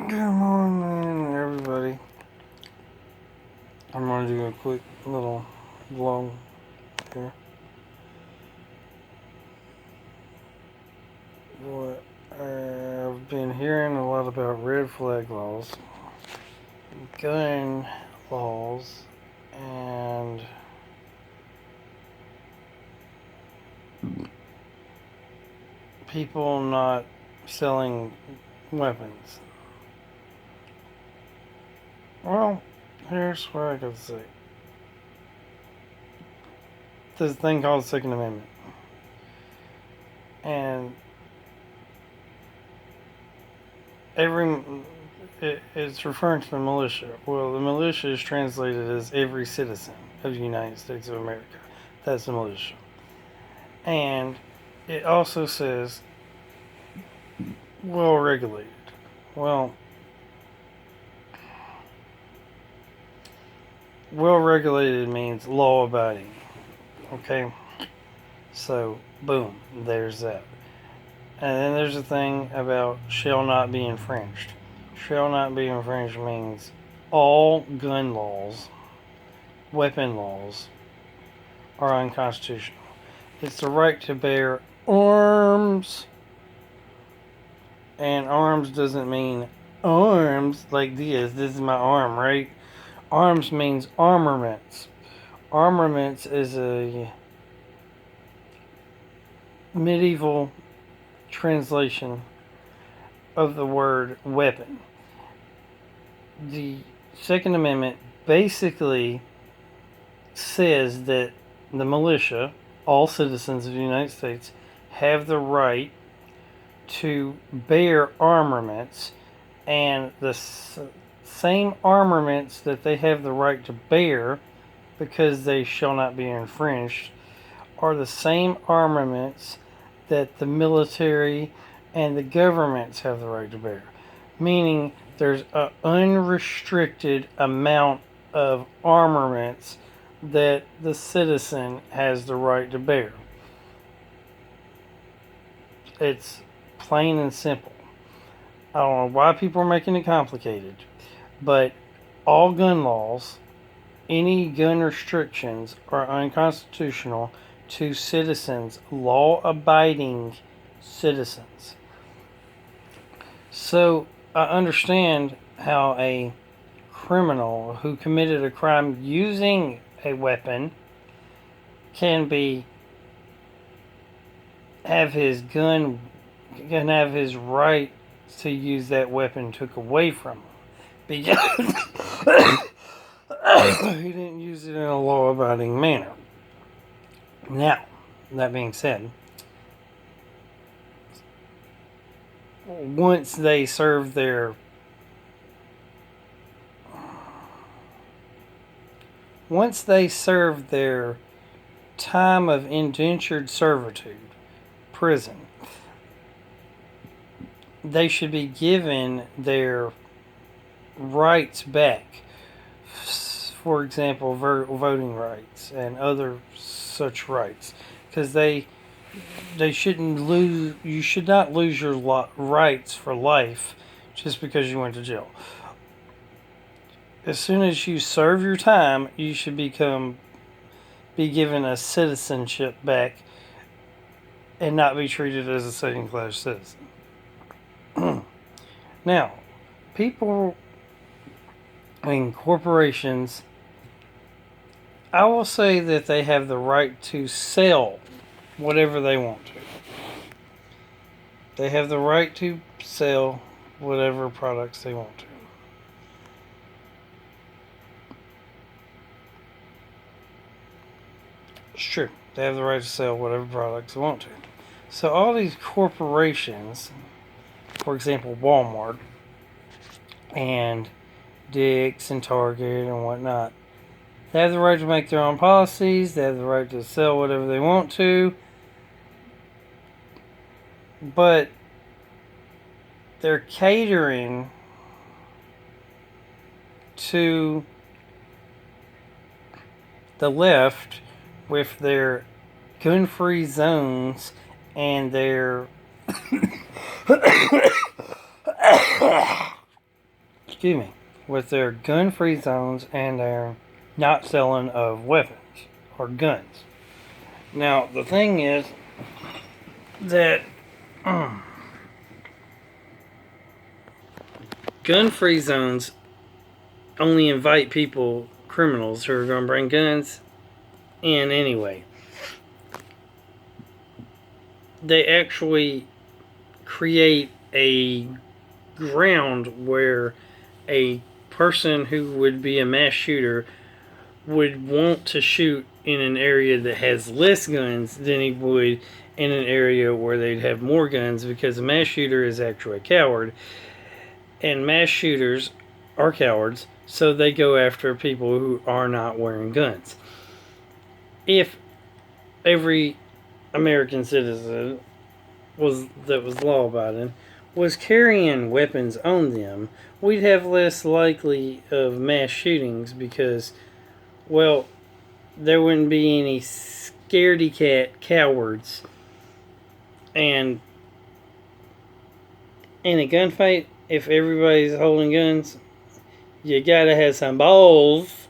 Good morning, everybody. I'm going to do a quick little vlog here. What I've been hearing a lot about red flag laws, gun laws, and people not selling weapons. Well, here's what I got to say. There's a thing called the Second Amendment. And it's referring to the militia. Well, the militia is translated as every citizen of the United States of America. That's the militia. And it also says well regulated. Well regulated means law abiding. Okay? So, boom, there's that. And then there's a thing about shall not be infringed. Shall not be infringed means all gun laws, weapon laws, are unconstitutional. It's the right to bear arms. And arms doesn't mean arms like this. This is my arm, right? Arms means armaments. Armaments is a medieval translation of the word weapon. The Second Amendment basically says that the militia, all citizens of the United States, have the right to bear armaments, and the same armaments that they have the right to bear, because they shall not be infringed, are the same armaments that the military and the governments have the right to bear. Meaning there's an unrestricted amount of armaments that the citizen has the right to bear. It's plain and simple. I don't know why people are making it complicated, but all gun laws, any gun restrictions are unconstitutional to citizens, law-abiding citizens. So I understand how a criminal who committed a crime using a weapon can have his right to use that weapon took away from him because he didn't use it in a law-abiding manner. Now, that being said, once they serve their time of indentured servitude, prison, they should be given their rights back. For example, voting rights and other such rights, because they shouldn't lose. You should not lose your rights for life just because you went to jail. As soon as you serve your time, you should be given a citizenship back and not be treated as a second-class citizen. Now, corporations, I will say that they have the right to sell whatever they want to. They have the right to sell whatever products they want to. It's true. They have the right to sell whatever products they want to. So all these corporations, for example, Walmart and Dick's and Target and whatnot, they have the right to make their own policies. They have the right to sell whatever they want to. But they're catering to the left with their gun-free zones and their excuse me, with their gun-free zones and their not selling of weapons or guns. Now, the thing is that gun-free zones only invite criminals who are going to bring guns in anyway. They actually create a ground where a person who would be a mass shooter would want to shoot in an area that has less guns than he would in an area where they'd have more guns, because a mass shooter is actually a coward, and mass shooters are cowards, so they go after people who are not wearing guns. If every American citizen that was law-abiding was carrying weapons on them, we'd have less likely of mass shootings, because, well, there wouldn't be any scaredy cat cowards. And in a gunfight, if everybody's holding guns, you gotta have some balls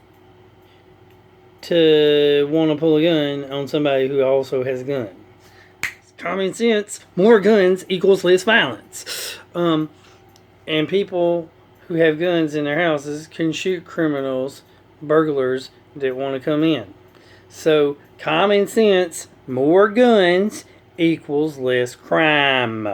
to want to pull a gun on somebody who also has a gun. It's common sense. More guns equals less violence. And people who have guns in their houses can shoot criminals, burglars that want to come in. So, common sense, more guns equals less crime.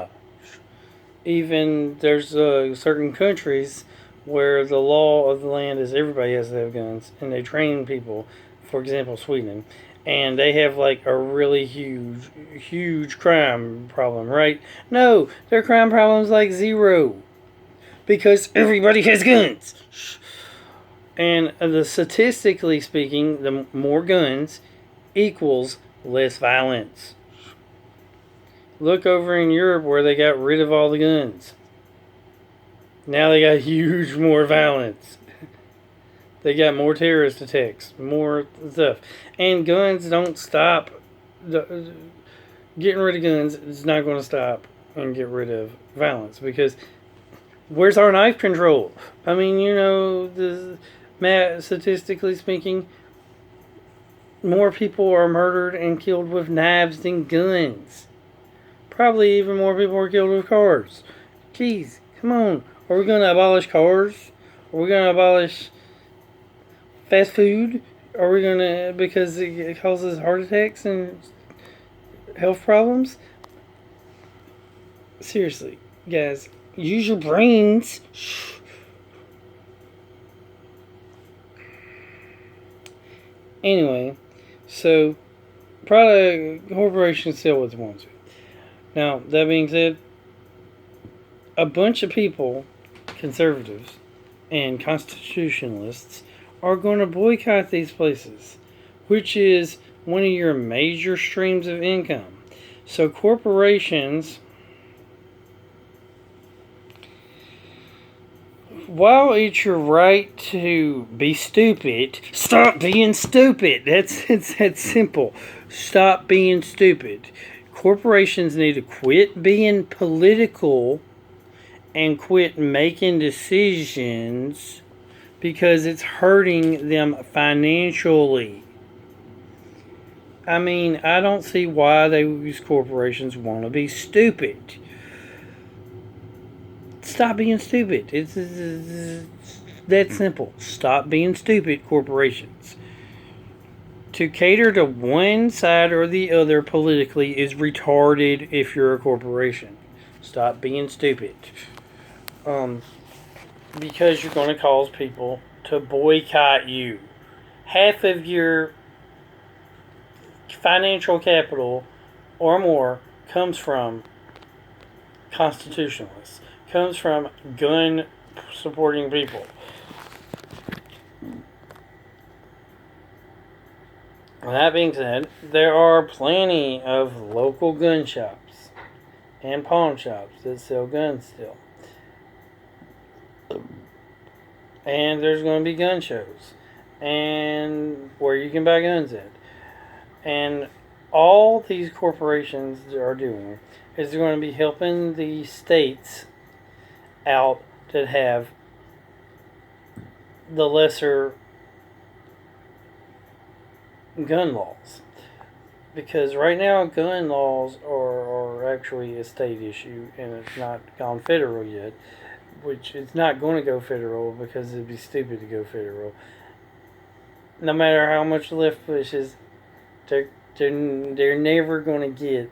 Even there's certain countries where the law of the land is everybody has to have guns, and they train people. For example, Sweden, and they have like a really huge crime problem, right? No, their crime problem is like zero, because everybody has guns. And statistically speaking, the more guns equals less violence. Look over in Europe where they got rid of all the guns. Now they got more violence. They got more terrorist attacks, more stuff. And guns don't stop. Getting rid of guns is not going to stop and get rid of violence, because where's our knife control? I mean, statistically speaking, more people are murdered and killed with knives than guns. Probably even more people are killed with cars. Jeez, come on. Are we going to abolish cars? Are we going to abolish fast food? Are we going to, because it causes heart attacks and health problems? Seriously, guys, use your brains. Anyway, so product corporations sell what they want to. Now, that being said, a bunch of people, conservatives and constitutionalists, are going to boycott these places, which is one of your major streams of income. So corporations, while it's your right to be stupid, stop being stupid. That's simple. Stop being stupid. Corporations need to quit being political and quit making decisions, because it's hurting them financially. I mean, I don't see why these corporations want to be stupid. Stop being stupid. It's that simple. Stop being stupid, corporations. To cater to one side or the other politically is retarded if you're a corporation. Stop being stupid. Because you're going to cause people to boycott you. Half of your financial capital or more comes from constitutionalists, comes from gun supporting people. That being said, there are plenty of local gun shops and pawn shops that sell guns still. And there's going to be gun shows and where you can buy guns at. And all these corporations are doing is they're going to be helping the states out that have the lesser gun laws. Because right now, gun laws are actually a state issue, and it's not gone federal yet. Which it's not going to go federal because it'd be stupid to go federal. No matter how much the left pushes, they're, they're never going to get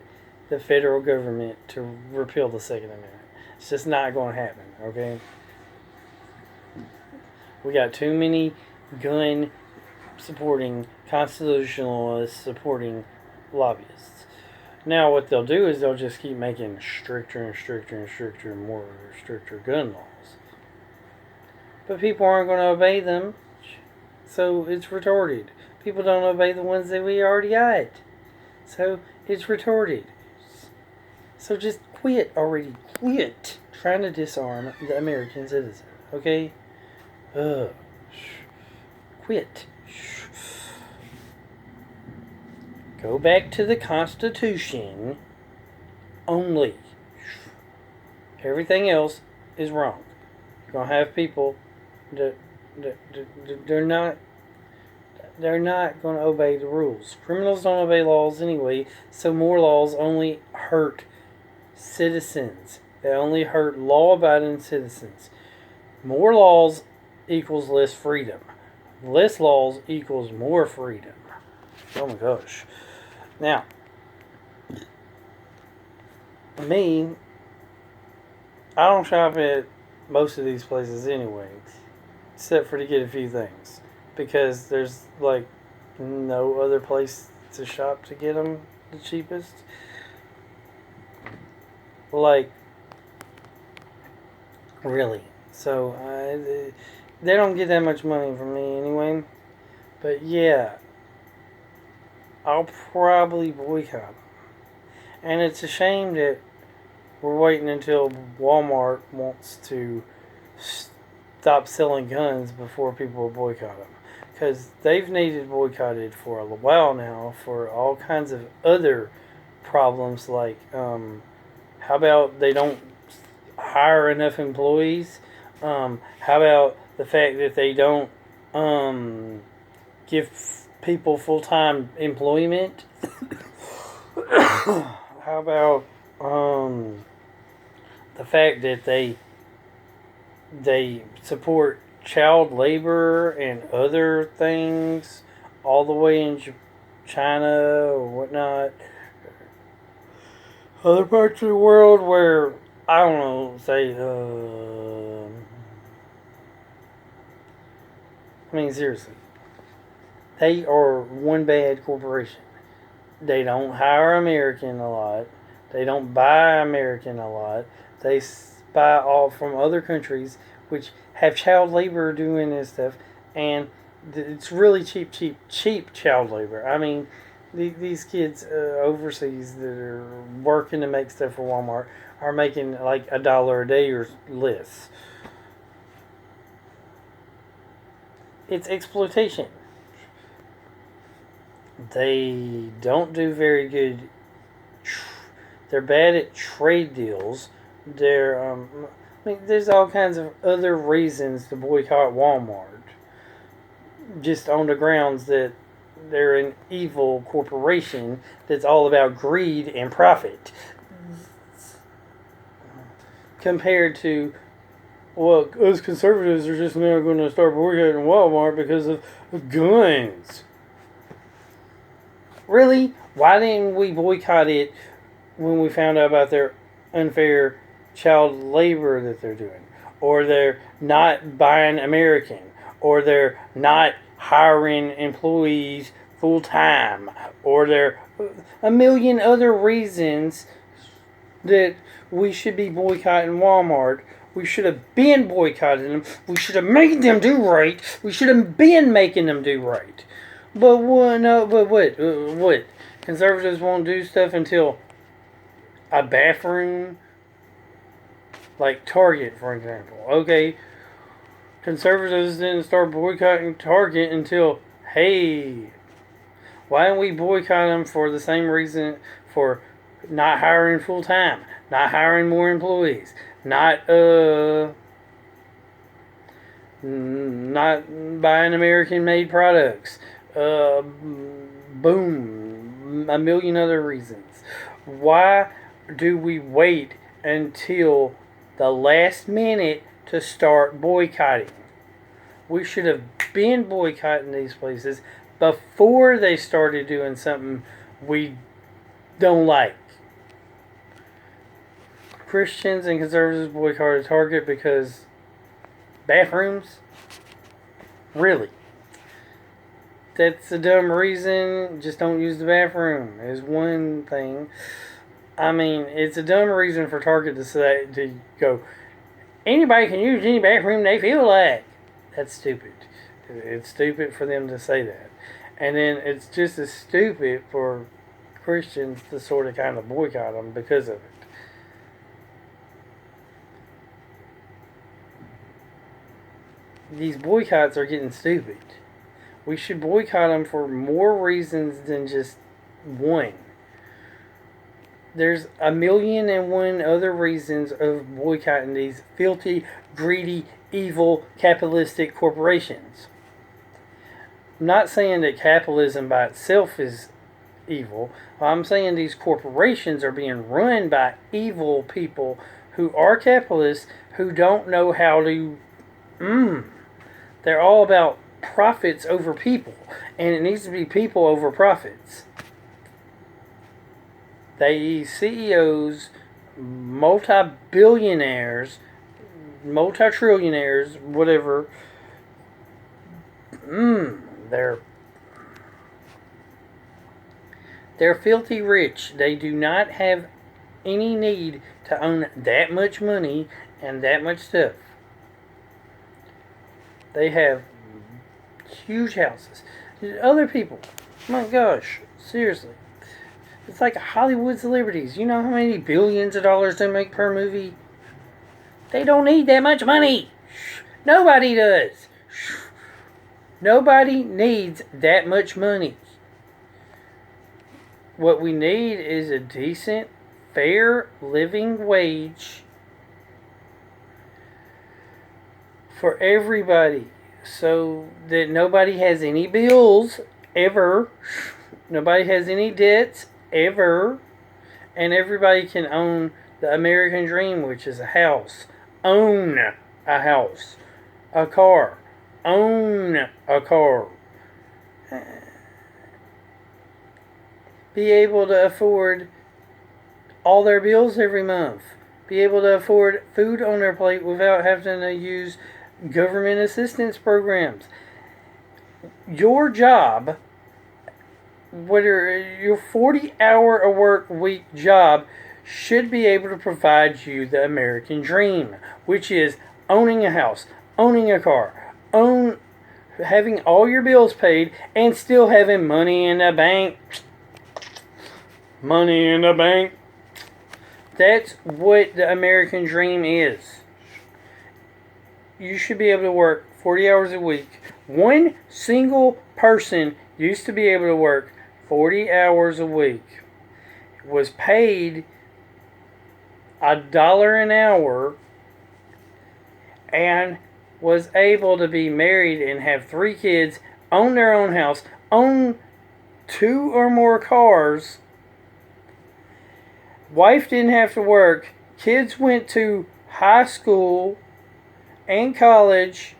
the federal government to repeal the Second Amendment. It's just not going to happen, okay? We got too many gun supporting, constitutionalists supporting lobbyists. Now, what they'll do is they'll just keep making stricter and stricter and stricter and more stricter gun laws. But people aren't going to obey them, so it's retarded. People don't obey the ones that we already got, so it's retarded. So just quit already. Quit trying to disarm the American citizen, okay? Quit. Go back to the Constitution only. Everything else is wrong. You're going to have people that they're not going to obey the rules. Criminals don't obey laws anyway, so more laws only hurt citizens. They only hurt law-abiding citizens. More laws equals less freedom. Less laws equals more freedom. Oh my gosh. Now, me, I don't shop at most of these places anyway, except for to get a few things, because there's like no other place to shop to get them the cheapest. Like, really. So, they don't get that much money from me anyway. But yeah, I'll probably boycott them. And it's a shame that we're waiting until Walmart wants to stop selling guns before people will boycott them. Because they've needed boycotted for a while now for all kinds of other problems, like how about they don't hire enough employees? How about the fact that they don't give people full-time employment? How about the fact that they support child labor and other things all the way in China or whatnot? Other parts of the world where, I don't know, say, I mean, seriously. They are one bad corporation. They don't hire American a lot. They don't buy American a lot. They buy all from other countries which have child labor doing this stuff. And it's really cheap child labor. I mean, these kids overseas that are working to make stuff for Walmart are making like $1 a day or less. It's exploitation. They don't do very good. They're bad at trade deals. I mean, there's all kinds of other reasons to boycott Walmart. Just on the grounds that they're an evil corporation that's all about greed and profit. Compared to, well, us conservatives are just now going to start boycotting Walmart because of guns. Really? Why didn't we boycott it when we found out about their unfair child labor that they're doing? Or they're not buying American? Or they're not hiring employees full time? Or there are a million other reasons that we should be boycotting Walmart. We should have been boycotting them. We should have made them do right. We should have been making them do right. But what? No, but what? Conservatives won't do stuff until a bathroom, like Target, for example. Okay, conservatives didn't start boycotting Target until, hey, why don't we boycott them for the same reason, for not hiring full time, not hiring more employees, not not buying American-made products, boom, a million other reasons. Why do we wait until the last minute to start boycotting? We should have been boycotting these places before they started doing something we don't like. Christians and conservatives boycotted Target because bathrooms? Really? That's a dumb reason. Just don't use the bathroom is one thing. I mean, it's a dumb reason for Target to go, anybody can use any bathroom they feel like. That's stupid. It's stupid for them to say that. And then it's just as stupid for Christians to sort of kind of boycott them because of it. These boycotts are getting stupid. We should boycott them for more reasons than just one. There's a million and one other reasons of boycotting these filthy, greedy, evil, capitalistic corporations. I'm not saying that capitalism by itself is evil. I'm saying these corporations are being run by evil people who are capitalists who don't know how to... They're all about profits over people. And it needs to be people over profits. They CEOs, multi-billionaires, multi-trillionaires, whatever. They're filthy rich. They do not have any need to own that much money and that much stuff. They have huge houses. Other people, my gosh, seriously. It's like Hollywood celebrities. You know how many billions of dollars they make per movie? They don't need that much money. Nobody does. Nobody needs that much money. What we need is a decent, fair living wage for everybody so that nobody has any bills ever. Nobody has any debts ever. And everybody can own the American dream, which is a house. Own a house. A car. Own a car. Be able to afford all their bills every month. Be able to afford food on their plate without having to use government assistance programs. Your job, whether your 40-hour a work week job, should be able to provide you the American dream, which is owning a house, owning a car, having all your bills paid, and still having money in the bank. Money in the bank. That's what the American dream is. You should be able to work 40 hours a week. One single person used to be able to work 40 hours a week. Was paid $1 an hour and was able to be married and have 3 kids, own their own house, own 2 or more cars. Wife didn't have to work. Kids went to high school and college.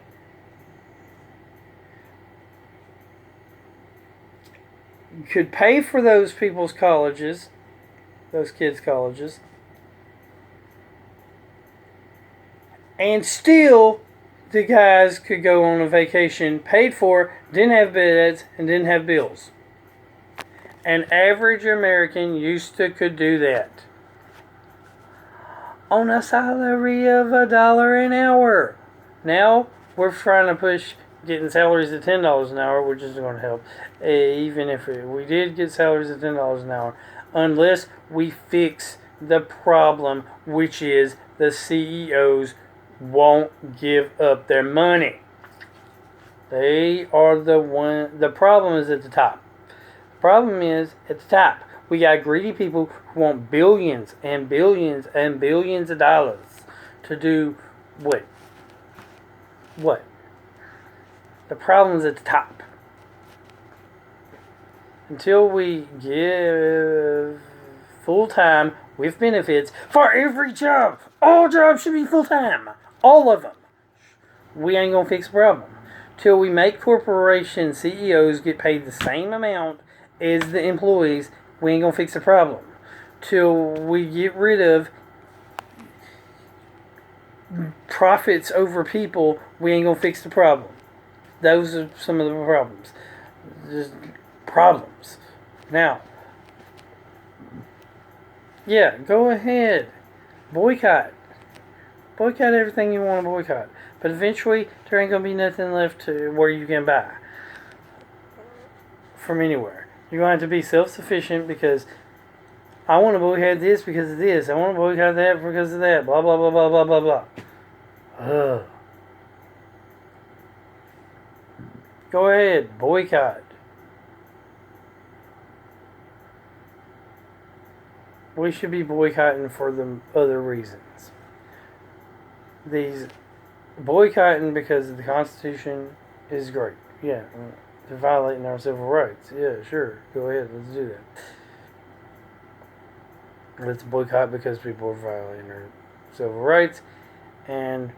Could pay for those people's colleges, those kids' colleges. And still, the guys could go on a vacation paid for, didn't have beds, and didn't have bills. An average American could do that. On a salary of $1 an hour. Now, we're trying to push getting salaries at $10 an hour, which is going to help. Even if we did get salaries at $10 an hour. Unless we fix the problem, which is the CEOs won't give up their money. They are the problem is at the top. The problem is at the top. We got greedy people who want billions and billions and billions of dollars to do what? What? The problem's at the top. Until we give full time with benefits for every job, all jobs should be full time. All of them. We ain't gonna fix the problem. Till we make corporation CEOs get paid the same amount as the employees, we ain't gonna fix the problem. Till we get rid of profits over people, we ain't gonna fix the problem. Those are some of the problems. Just problems. Now, yeah, go ahead. Boycott. Boycott everything you want to boycott. But eventually, there ain't going to be nothing left to where you can buy from anywhere. You're going to have to be self-sufficient because I want to boycott this because of this. I want to boycott that because of that. Blah, blah, blah, blah, blah, blah, blah. Ugh. Go ahead. Boycott. We should be boycotting for the other reasons. These boycotting because the Constitution is great. Yeah, they're violating our civil rights. Yeah, sure. Go ahead. Let's do that. Let's boycott because people are violating our civil rights, and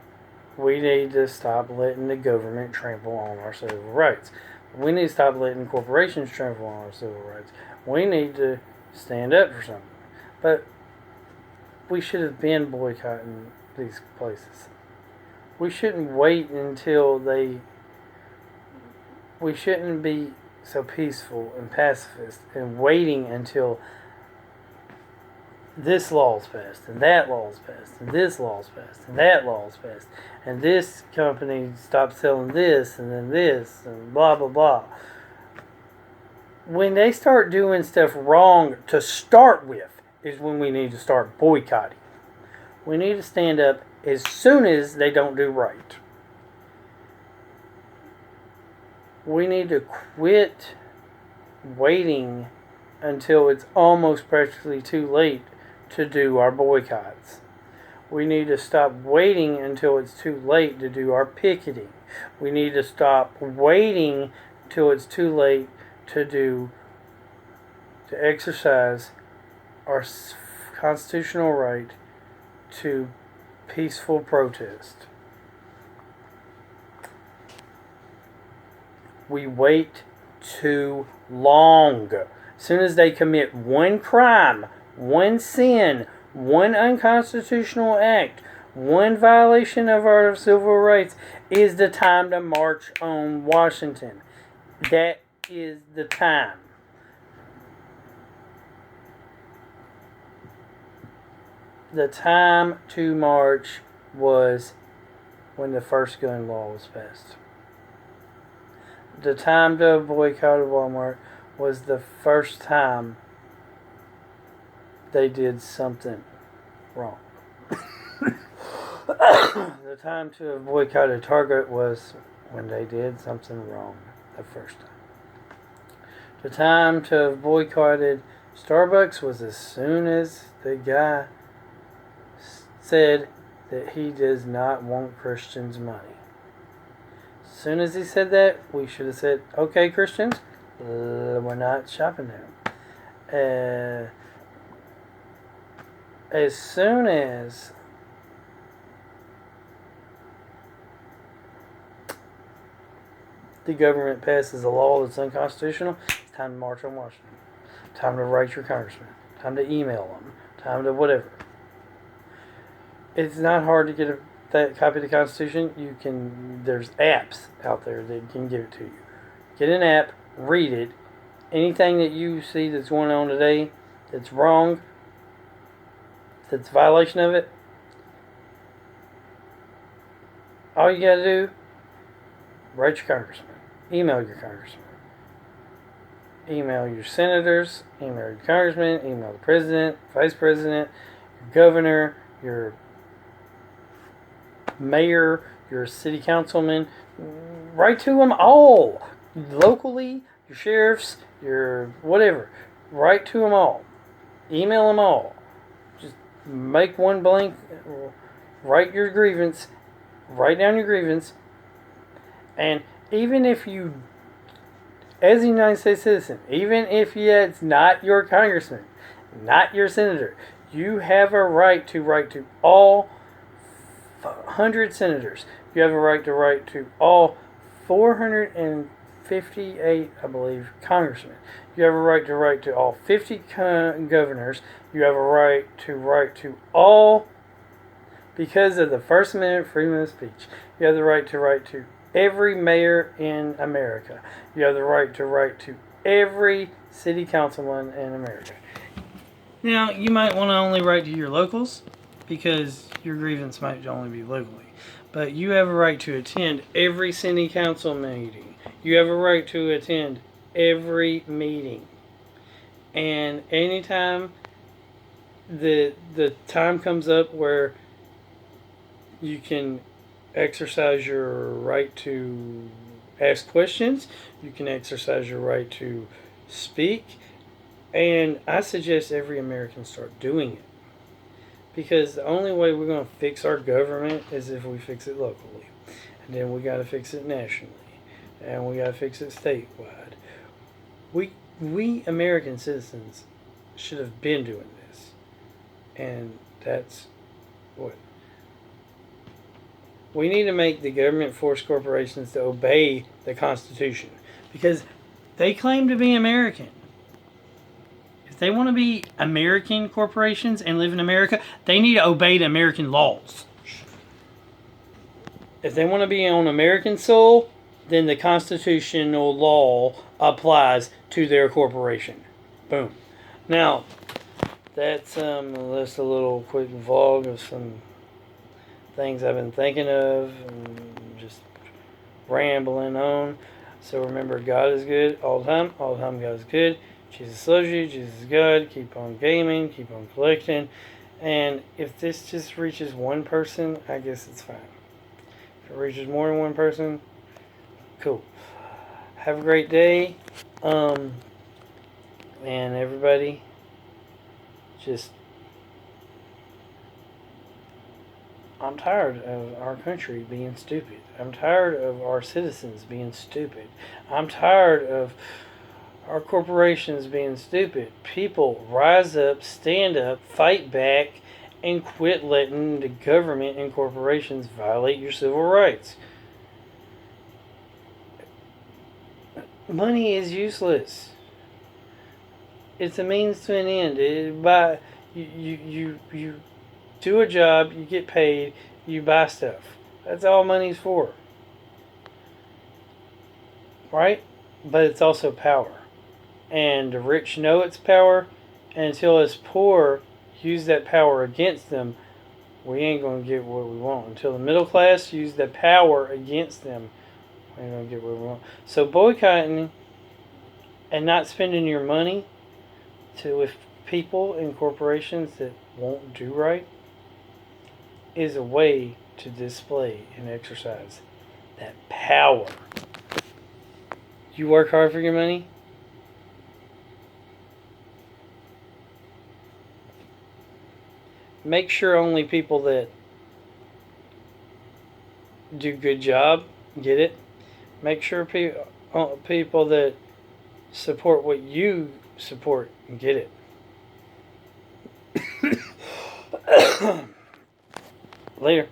we need to stop letting the government trample on our civil rights. We need to stop letting corporations trample on our civil rights. We need to stand up for something. But we should have been boycotting these places. We shouldn't wait until we shouldn't be so peaceful and pacifist and waiting until this law's passed and that law's passed and this law's passed and that law's passed and this company stops selling this and then this and blah blah blah. When they start doing stuff wrong to start with is when we need to start boycotting. We need to stand up as soon as they don't do right. We need to quit waiting until it's almost practically too late to do our boycotts. We need to stop waiting until it's too late to do our picketing. We need to stop waiting till it's too late to exercise our constitutional right to peaceful protest. We wait too long. As soon as they commit one crime, one sin, one unconstitutional act, one violation of our civil rights, is the time to march on Washington. That is the time. The time to march was when the first gun law was passed. The time to boycott Walmart was the first time they did something wrong. The time to have boycotted Target was when they did something wrong the first time. The time to have boycotted Starbucks was as soon as the guy said that he does not want Christians' money. As soon as he said that, we should have said, okay, Christians, we're not shopping there. As soon as the government passes a law that's unconstitutional, it's time to march on Washington. Time to write your congressman. Time to email them. Time to whatever. It's not hard to get that copy of the Constitution. There's apps out there that can give it to you. Get an app, read it. Anything that you see that's going on today that's wrong, that's a violation of it, all you gotta do, write your congressman. Email your congressman. Email your senators, email your congressman, email the president, vice president, your governor, your mayor, your city councilman. Write to them all. Locally, your sheriffs, your whatever. Write to them all. Email them all. Just make one blank. Write your grievance. Write down your grievance. And even if you, as a United States citizen, even if it's not your congressman, not your senator, you have a right to all 100 senators. You have a right to all 458, I believe, congressmen. You have a right to all 50 governors. You have a right to all, because of the First Amendment, freedom of speech. You have the right to every mayor in America. You have the right to every city councilman in America. Now, you might want to only write to your locals because your grievance might only be locally. But you have a right to attend every city council meeting. You have a right to attend every meeting. And anytime the time comes up where you can exercise your right to ask questions, you can exercise your right to speak, and I suggest every American start doing it. Because the only way we're going to fix our government is if we fix it locally. And then we got to fix it nationally. And we got to fix it statewide. We American citizens should have been doing this. And that's what. We need to make the government force corporations to obey the Constitution. Because they claim to be American. If they want to be American corporations and live in America, they need to obey the American laws. If they want to be on American soil, then the constitutional law applies to their corporation. Boom. Now, that's just a little quick vlog of some things I've been thinking of and just rambling on. So remember, God is good all the time. All the time, God is good. Jesus loves you. Jesus is God. Keep on gaming. Keep on collecting. And if this just reaches one person, I guess it's fine. If it reaches more than one person, cool. Have a great day. And everybody, just, I'm tired of our country being stupid. I'm tired of our citizens being stupid. I'm tired of our corporations being stupid. People, rise up, stand up, fight back, and quit letting the government and corporations violate your civil rights. Money is useless. It's a means to an end. You do a job, you get paid, you buy stuff. That's all money's for. Right? But it's also power. And the rich know it's power, and until us poor use that power against them, we ain't going to get what we want. Until the middle class use that power against them, we ain't going to get what we want. So boycotting and not spending your money with people and corporations that won't do right is a way to display and exercise that power. You work hard for your money. Make sure only people that do good job get it. Make sure people that support what you support get it. Later.